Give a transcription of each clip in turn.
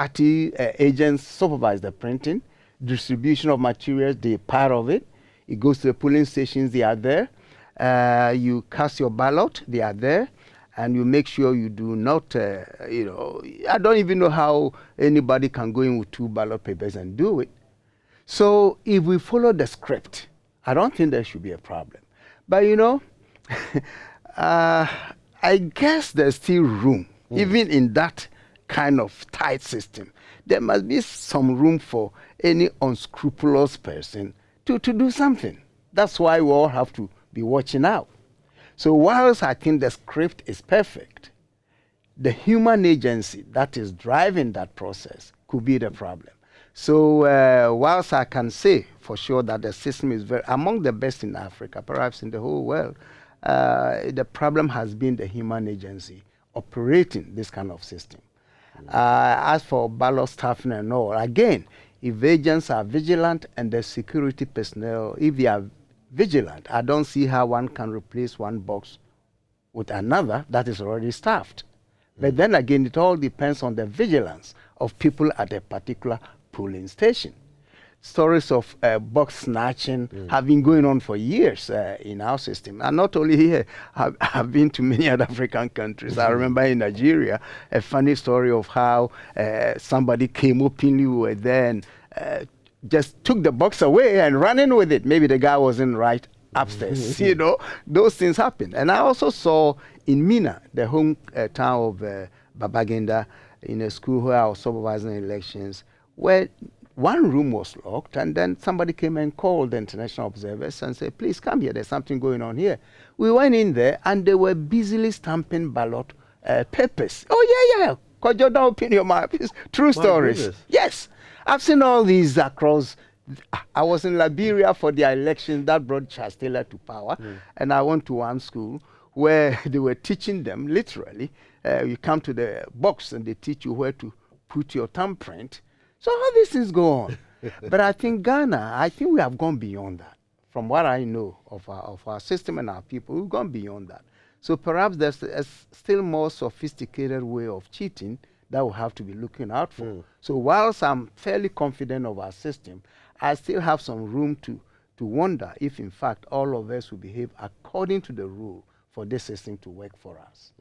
party agents supervise the printing, distribution of materials, they're part of it. It goes to the polling stations, they are there. You cast your ballot, they are there. And you make sure you do not, I don't even know how anybody can go in with 2 ballot papers and do it. So if we follow the script, I don't think there should be a problem. But, I guess there's still room, even in that kind of tight system. There must be some room for any unscrupulous person to do something. That's why we all have to be watching out. So whilst I think the script is perfect, the human agency that is driving that process could be the problem. So whilst I can say for sure that the system is among the best in Africa, perhaps in the whole world, the problem has been the human agency operating this kind of system. As for ballot staffing and all, again, if agents are vigilant and the security personnel, if they are vigilant, I don't see how one can replace one box with another that is already staffed. But then again, it all depends on the vigilance of people at a particular polling station. Stories of box snatching have been going on for years in our system. And not only here, I've been to many other African countries. I remember in Nigeria, a funny story of how somebody came openly, we were there, and just took the box away and ran in with it. Maybe the guy wasn't right upstairs. Those things happen. And I also saw in Mina, the home town of Babagenda, in a school where I was supervising elections, where one room was locked, and then somebody came and called the international observers and said, please come here, there's something going on here. We went in there, and they were busily stamping ballot papers. Oh, yeah. Kojo, don't open your mouth. True stories. Goodness. Yes. I've seen all these across. I was in Liberia for the election that brought Charles Taylor to power, and I went to one school where they were teaching them, literally, you come to the box and they teach you where to put your thumbprint. So all these things go on. But I think Ghana, we have gone beyond that. From what I know of our system and our people, we've gone beyond that. So perhaps there's a still more sophisticated way of cheating that we'll have to be looking out for. So whilst I'm fairly confident of our system, I still have some room to wonder if, in fact, all of us will behave according to the rule for this system to work for us.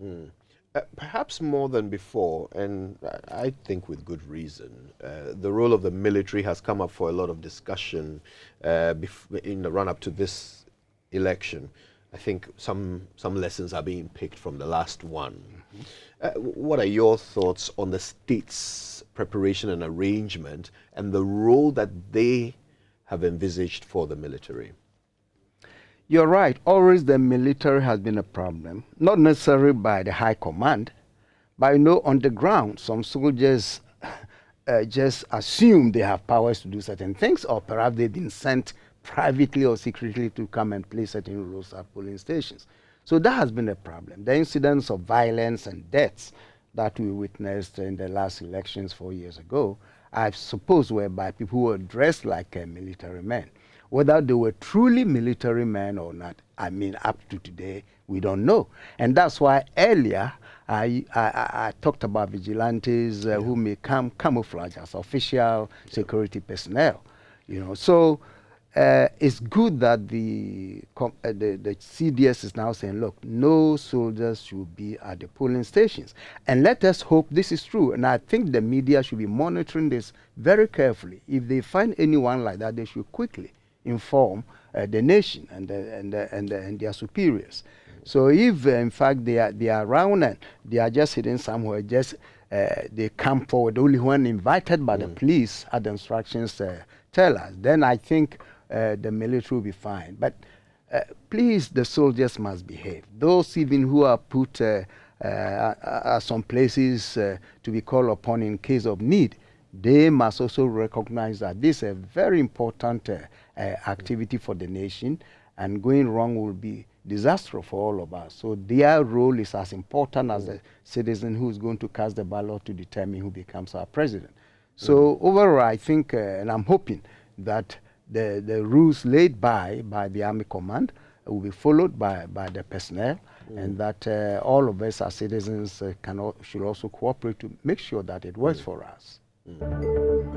Perhaps more than before, and I think with good reason, the role of the military has come up for a lot of discussion in the run-up to this election. I think some lessons are being picked from the last one. What are your thoughts on the state's preparation and arrangement and the role that they have envisaged for the military? You're right. Always the military has been a problem, not necessarily by the high command, but on the ground, some soldiers just assume they have powers to do certain things, or perhaps they've been sent privately or secretly to come and play certain roles at polling stations. So that has been a problem. The incidents of violence and deaths that we witnessed in the last elections 4 years ago, I suppose were by people who were dressed like military men. Whether they were truly military men or not, up to today, we don't know. And that's why earlier I talked about vigilantes who may camouflage as official security personnel. So it's good that the CDS is now saying, look, no soldiers should be at the polling stations. And let us hope this is true. And I think the media should be monitoring this very carefully. If they find anyone like that, they should quickly inform the nation and their superiors. So if, in fact, they are around and they are just sitting somewhere, they come forward only when invited by the police at the instructions tell us, then I think the military will be fine. But please, the soldiers must behave. Those even who are put at some places to be called upon in case of need, they must also recognize that this is a very important activity for the nation, and going wrong will be disastrous for all of us. So their role is as important as a citizen who is going to cast the ballot to determine who becomes our president. So overall, I think, and I'm hoping that the rules laid by the Army Command will be followed by the personnel, and that all of us as citizens should also cooperate to make sure that it works for us. Mm.